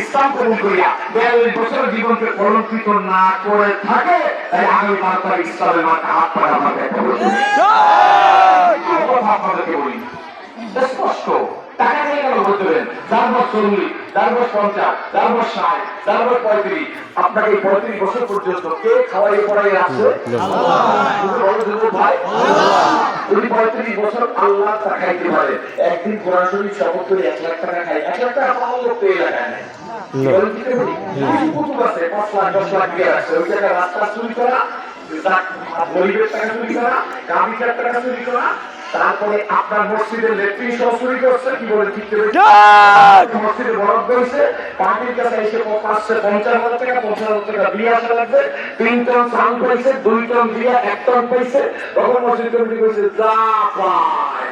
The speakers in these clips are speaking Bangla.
ইসলাম কবুল করিয়া 42 বছর জীবনকে কলঙ্কিত না করে থাকে, তাই আগামী 5 তারিখ ইসলামের মাঠে হাত পাড়া আমাকে কথা আপনাদেরকে বলি স্পষ্ট। টাকা নিয়ে কেন বলতেন? 4 বছর 40, 4 বছর 50, 4 বছর 60, 4 বছর 35, আপনাকে 35 বছর পর্যন্ত কে খাওয়াই পড়াই আছে? ভাই যদি 35 বছর আল্লাহ খাইতে পারে, একদিন কোরআন শরীফ শপথ করে 1 লাখ টাকা খাই, 1 লাখ টাকা পাওয়া লোক পেয়ে লাগায় না। কুতুব আছে 5 লাখ 10 লাখ দিয়ে রাখছে, ওই টাকা রাস্তা চুরি করা, গরিবের টাকা চুরি করা, গামিকার টাকা চুরি করা, তারপরে আপনার মসজিদের লেট্রিন সহ চুরি করছে। কি বলে? ঠিক মসজিদে বরাদ্দ হয়েছে, পার্টির কাছে এসে 50,000 টাকা 50,000 টাকা দিয়ে আসা লাগবে, 3 টন চাল পাইছে, 2 টন দিয়ে 1 টন পাইছে, তখন মসজিদ কমিটি করেছে যা পায়।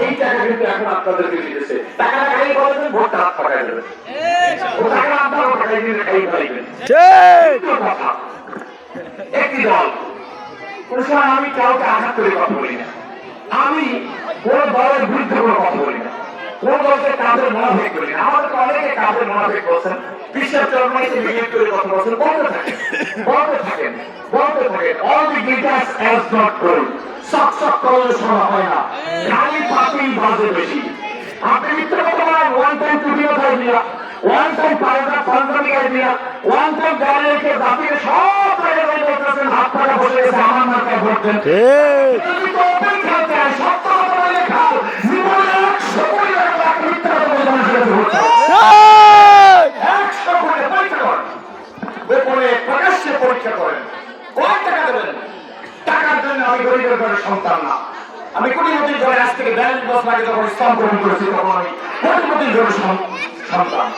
এই টাকা কিন্তু এখন আপনাদেরকে দিতেছে, টাকাটা খাই বলেছেন, ভোটটা হাত পাঠাই দেবেন, ও টাকা আপনার পাঠাই দিলে খাই পাইবেন। একটি দল, কোন সময় আমি কাউকে আঘাত করে কথা বলি না, আমি কোন দলের বিরুদ্ধে কোনো কথা বলি না, কোন দলকে কাজের মনোভেগ করি না। আমাদের অনেকে কাজের মনোভেগ করছেন, বিশ্বাস জন্মাইতে মিলিয়ে করে কথা বলছেন, বলতে থাকেন বলতে থাকেন বলতে থাকেন। All the গিটার্স as not gold, সক সক করলে শোনা হয় না, খালি পাতেই বাজে বেশি। আপনি মিত্র কথা বলেন, ওয়ান টাইম টুপিও খাই দিয়া, ওয়ান টাইম পাঞ্জাবি খাই দিয়া, ওয়ান টাইম গাড়ি রেখে জাতির সব জায়গায় বলতেছেন হাত টাকা বসে গেছে আমার মাথায় ভোট দেন। ওপেন খেলতে হয়, সত্য কথা বলে খাও, জীবনে 100 কোটি টাকা মিথ্যা কথা বলে মানুষের ভোট দাও, 100 কোটি পরীক্ষা করেন, গোপনে প্রকাশ্যে পরীক্ষা করেন, কয় টাকা দেবেন? টাকার জন্য আমি গরিবের ঘরের সন্তান না, আমি কোটিপতির ঘরে আজ থেকে 42 বছর আগে যখন ইসলাম গ্রহণ করেছি তখন আমি কোটিপতির ঘরের সন্তান।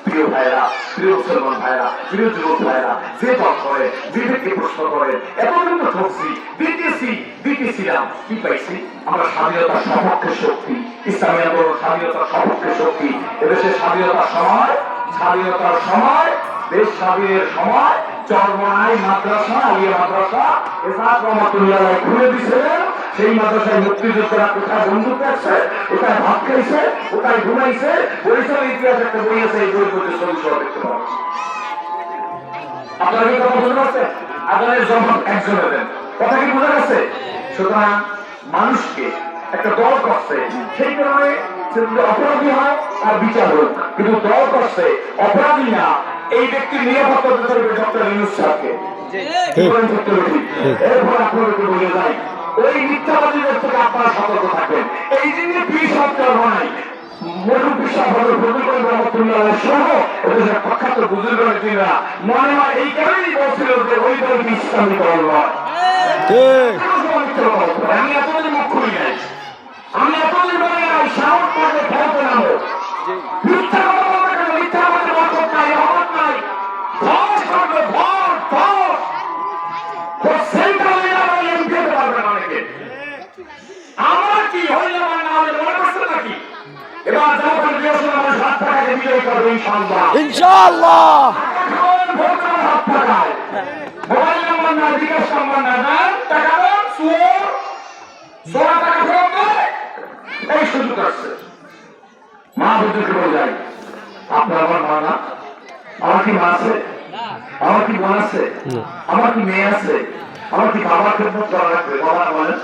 প্রিয় ভাইরা, প্রিয় মুসলমান ভাইরা, প্রিয় যুবক ভাইরা, যে দল করে, বিবেককে প্রশ্ন করে, এতদিন তো ঠকছি, দিতেছিলাম, কি পাইছি? আমরা স্বাধীনতার সপক্ষে শক্তি, ইসলামী আন্দোলন স্বাধীনতার সপক্ষে শক্তি। এদেশের স্বাধীনতার সময়, দেশ স্বাধীনের সময় চরমনাই মাদ্রাসা, আলিয়া মাদ্রাসা এসাদ রহমাতুল্লাহ খুলে দিয়েছিলেন। সেই মাদ্রাসায় মুক্তিযোদ্ধারা কোথায় বন্দুক রাখছে, কোথায় ভাত খাইছে, কোথায় ঘুমাইছে, বরিশালের ইতিহাস একটা বই আছে, এই বই পড়তে ছবি সহ দেখতে পাবেন। আপনারা কি কথা বুঝতে পারছেন? আদানের জবাব একজনে দেন, কথা কি বোঝা গেছে? সুতরাং মানুষকে একটা দল করছে, সেই কারণে অপরাধী হয় আর বিচার হোক, কিন্তু দল করছে অপরাধী না, এই ব্যক্তির নিরাপত্তা দিতে হবে ডক্টর ইউনূস সাহেবকে। এরপর আপনাদেরকে বলে যাই, ওই মিথ্যাবাদীদের থেকে আপনারা সতর্ক থাকবেন। এই জিনিস বিষ হত্যার নয়, মধুপুর সাহেব ফজলুল রহমতুল্লাহ সহ এদেশের প্রখ্যাত বুজুর্গের দিনরা মনে হয় এই কারণেই বলছিল যে ওই দলকে ইসলামীকরণ নয়। আমি এতদিন মুখ খুলি নাই, আমি এতদিন বলে নাই সাহস থাকলে খেলতে নামো, মিথ্যা কথা বলতে গেলে মিথ্যা আমাদের বরকত নাই, রহমত নাই, ধস করবে ধস সেন্ট্রাল এমপি হতে পারবে না অনেকে। আমরা কি হইলে আমার না হলে মনে করছে নাকি? এবার যখন বিরোধী মানুষ হাত টাকাকে বিজয় করবে ইনশাআল্লাহ। হাত টাকায় মোবাইল নাম্বার না, বিকাশ নাম্বার না, টাকা দেন, সোয়া টাকা ফেরত দেয়, এই সুযোগ আসছে। মা বুঝতে বলে যায়, আপনার আমার মা না? আমার কি মা আছে? আমার কি বোন আছে? আমার কি মেয়ে আছে? আমার কি বাবার খেদমত করা লাগবে? বাবা বলেন,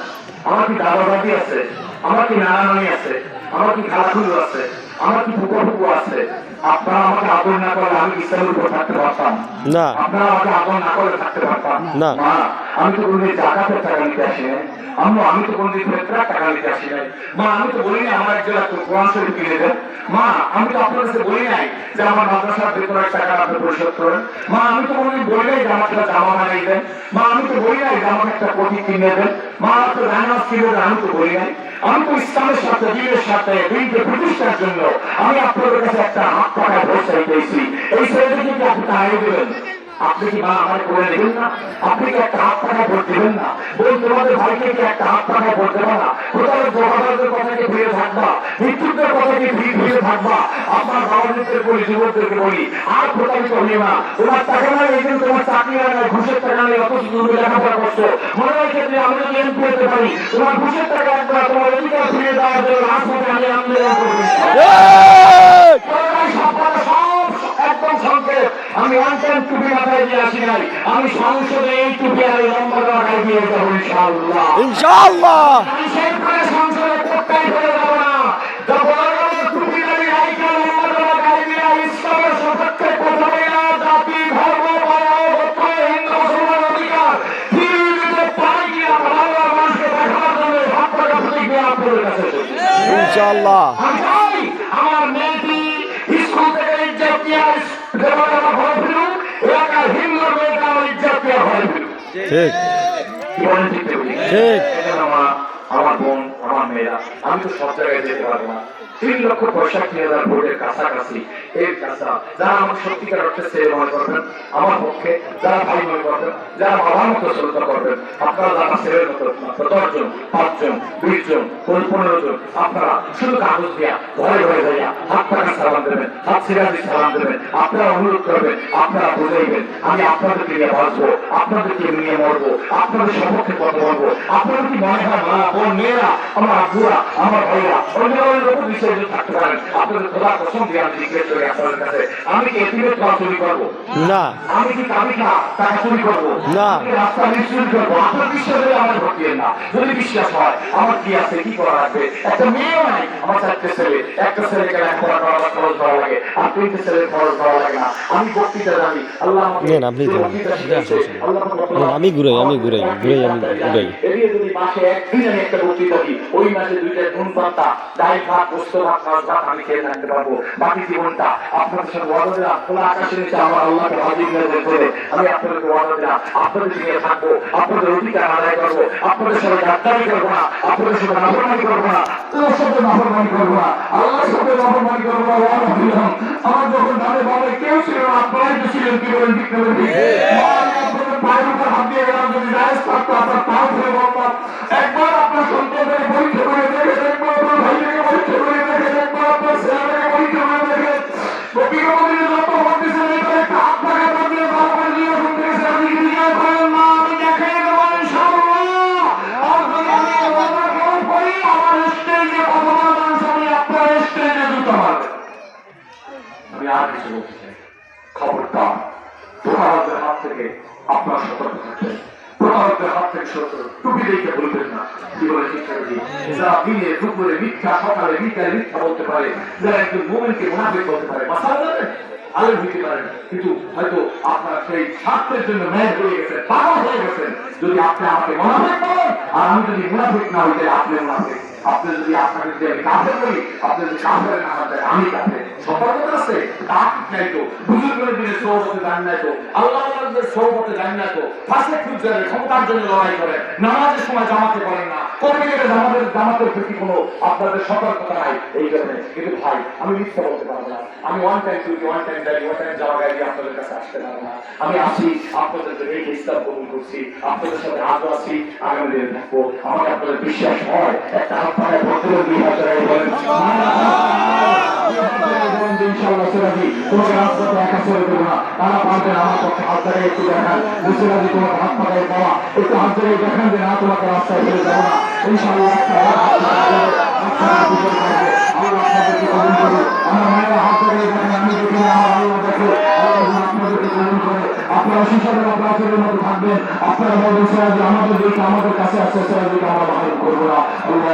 আমার কি দাদা দাদি আছে? আমার কি নানা নানি আছে? আমার কি খালাখুলু আছে? আমার কি ফুকো ফুকো আছে? আপনারা আমাকে আদর না করলে আমি ইসলামের উপর থাকতে পারতাম না, আপনারা আমাকে আদর না করলে থাকতে পারতাম না। মা, আমি তো কোনদিন জাকাতের টাকা নিতে আসি নাই, আমি তো কোনদিন ফেতরার টাকা নিতে আসি নাই। মা, আমি তো বলি না আমার একজন কোরআন শরীফ কিনে দেন। মা, আমি তো আপনার কাছে বলি নাই যে আমার মাদ্রাসার বেতনের টাকা আপনি পরিশোধ করেন। মা, আমি তো কোনদিন বলি নাই যে আমাকে জামা বানিয়ে দেন। মা, আমি তো বলি নাই যে আমাকে একটা কোটি কিনে দেন। মা, আপনার রান্নাস কিনে দেন, আমি তো বলি নাই। আমি তো ইসলামের সাথে, দিনের সাথে, দিনকে প্রতিষ্ঠার জন্য আমি আপনাদের কাছে একটা হাত পাখায় ভোট চাইতেছি। এই ছেলেদেরকে কি আপনি তাড়িয়ে দেবেন? আপনি কি মা আমার করে দেবেন না? আপনি কি একটা হাত পাখায় ভোট দেবেন না? বল, তোমাদের ভাইকে কি একটা হাত পাখায় ভোট দেবে না? কোথাও জবাবাদের কথা কি ফিরে থাকবা? মৃত্যুদের কথা কি ফিরে থাকবা? আপনার বাবাদেরকে বলি, যুবকদেরকে বলি, আর প্রতারিত হইয়ে না। তোমার টাকা নাই, এই দিন তোমার চাকরি নাই, ঘুষের টাকা নেই, অথচ তুমি লেখাপড়া করছো। মনে হয় ক্ষেত্রে আমি যদি এমপি হতে পারি, তোমার ঘুষের টাকা একবার তোমার অধিকার ফিরে দেওয়ার জন্য রাজপথে আমি আন্দোলন করবো। আসবেন টুপি মাথায় দিয়ে আসি নাই, আমি সংসদে এই টুপি আর লম্বা গায়ে দিয়ে যাবো ইনশাআল্লাহ। ইনশাআল্লাহ আমি সেখানে সংসদে কোথায় ধরে যাবো না, টুপি আমি রাইখা লম্বা গায়ে দিয়ে ইসলামের সপক্ষে কথা বলি না। জাতি ধর্ম গোত্র হিন্দু মুসলমান অধিকার ফিরে পাই কিনা বাংলার মানুষকে দেখার জন্য হাত পাকা প্রতিক্রিয়া আপনাদের কাছে ইনশাআল্লাহ। আমার মেয়েটি স্কুল থেকে ইজ্জত দিয়া ঘরে ফিরুক, এলাকার হিন্দু মেয়েটা আমার ইজ্জত দিয়া ঘরে ফিরুক। ঠিক কি বলেন ঠিক ঠিক। আমার বোন আমার মেয়েরা, আমি তো সব জায়গায় যেতে পারবো না। 3,65,000 ভোটের কাছাকাছি এর কাছা যারা আমার সত্যিকার অর্থে ছেলে মনে করবেন আমার পক্ষে, যারা ভাই মনে করবেন, যারা বাবার মতো শ্রদ্ধা করবেন, আপনারা যারা ছেলের মতো 10 জন 5 জন 20 জন 15 জন আপনারা শুধু কাগজ দিয়া ঘরে ঘরে যাইয়া হাত টাকা সালাম দেবেন, হাত সিরাজি সালাম দেবেন, আপনারা অনুরোধ করবেন, আপনারা বুঝাইবেন আমি আপনাদেরকে নিয়ে বাঁচবো, আপনাদেরকে নিয়ে মরবো, আপনাদের সপক্ষে কথা বলবো। আপনাদের কি মনে হয় মা বোন মেয়েরা আমার আব্বুরা আমার ভাইরা অন্য লোকের বিষয়ে থাকতে পারেন? আপনাদের খোদার কসম দিয়ে আমি জিজ্ঞেস করি আপনাদের কাছে, আমি কি এটিএমের টাকা চুরি করবো? না। আমি কি কামিকা টাকা চুরি করবো? না। রাস্তা চুরি করবো? আপনার বিশ্বাস হলে আমার ভোট দিয়েন না। যদি বিশ্বাস হয় আমার কি আছে, কি করা লাগবে? একটা মেয়েও নাই, আমার 4টে ছেলে, একটা ছেলেকে লেখাপড়া করার খরচ দেওয়া লাগে, আর 3টে ছেলের খরচ দেওয়া লাগে না। আমি বক্তৃতা জানি, আল্লাহ আমাকে আপনি আমি ঘুরাই এদিকে যদি মাসে একদিন আমি একটা বক্তৃতা দিই, ওই মাসে 2টা নুন পাতা ডাল ভাত পোস্ত ভাত মাছ ভাত আমি খেয়ে থাকতে পারবো। বাকি জীবনটা আপনাদের সাথে ওয়াদা দিলাম, খোলা আকাশের নিচে আমার আল্লাহকে হাজির করে আমি আপনাদেরকে ওয়াদা দিলাম, আপনাদের নিয়ে থাকবো, আপনাদের অধিকার আদায় করবো, আপনাদের সাথে গাদ্দারি করবো না, আপনাদের সাথে নাফরমানি করবো না, তোর সাথে নাফরমানি করবো না, আল্লাহর সাথে নাফরমানি করবো না। ওয়াদা দিলাম। আমার যখন ডানে বামে কেউ ছিল না, আপনারাই তো ছিলেন। কি বলেন ঠিক করে আপনাদের পায়ের উপর হাত দিয়ে গেলাম, যদি রাইস থাকতো আপনার পাও ধরে বলতাম একবার আপনার সন্তানদের পরীক্ষা করে দেখে, একবার আপনার ভাইদেরকে পরীক্ষা করে দেখে, একবার আপনার ছেলেদেরকে পরীক্ষা করে দেখে। প্রতিগমনের যত হতেছে এটা একটা হাত টাকা বদলে বারবার নিয়ে শুনতে গেছে, আপনি কি জিজ্ঞাসা করেন না আমি দেখে দেবো ইনশাআল্লাহ। আর যদি আমি ওয়াদা কেউ করি আমার স্টেজে কথা বলার আমি আপনার স্টেজে জুতা মারবে। আমি আর কিছু বলতে চাই, খবরদার প্রতারকদের হাত থেকে আপনার সতর্ক থাকবেন, প্রতারকদের হাত থেকে সতর্ক। টুপি দেখে বলবেন না। কি বলে শিক্ষার্থী, যারা দিনে দুপুরে মিথ্যা, সকালে বিকালে মিথ্যা বলতে পারে, যারা একজন মুমিনকে মুনাফিক বলতে পারে, মাসাল জানেন আলেম হইতে পারেন, কিন্তু হয়তো আপনার সেই স্বার্থের জন্য ম্যাচ হয়ে গেছেন, পাগল হয়ে গেছেন। যদি আপনি আমাকে মুনাফিক বলেন আর আমি যদি মুনাফিক না হইতে আপনি মুনাফিক, আপনি যদি আপনাকে যদি আমি কাফের বলি, আপনি যদি কাফের না হতে আমি কাফের। সতর্কতা আছে, কাফের নাই তো, বুজুর্গের দিনে সৌবতে জান নাই তো, আল্লাহ সৌবতে জান নাই তো, ফাঁসে খুঁজছেন ক্ষমতার জন্য লড়াই করে, নামাজের সময় জামাতে করেন না, কর্মীদের জামাতের প্রতি কোনো আপনাদের সতর্কতা নাই। এই কারণে কিন্তু ভাই আমি মিথ্যা বলতে পারবো না। আমি ওয়ান টাইম যাওয়া গাড়ি আপনাদের কাছে আসতে পারবো না। আমি আসি আপনাদের জন্য এই ইসলাম কবুল করছি, আপনাদের সাথে আজও আছি, আগামী দিনে থাকবো। আমাকে আপনাদের বিশ্বাস হয় একটা হাত পায়ে ভর্তি 2,000 বলেন ইনশাআল্লাহ। সিরাজি তোমাকে রাস্তাতে একা ছেড়ে দেবো না, তারা পারবেন আমার পক্ষে হাত ধরে একটু দেখান। সিরাজি তোমাকে হাত পায়ে পাওয়া একটু হাত ধরে দেখান যে না তোমাকে রাস্তায় ফেলে যাবো না ইনশাআল্লাহ। আমার মায়ের হাত ধরে দেখেন, আমি দেখি আমার আল্লাহ দেখে, আপনাদেরকে কবুল করে আপনারা শিশাদের আপনাদের মতো থাকবেন। আপনারা বলবেন সিরাজি আমাদের দিকে আমাদের কাছে আসছে, সিরাজিকে আমরা বাহির করবো না। আল্লাহ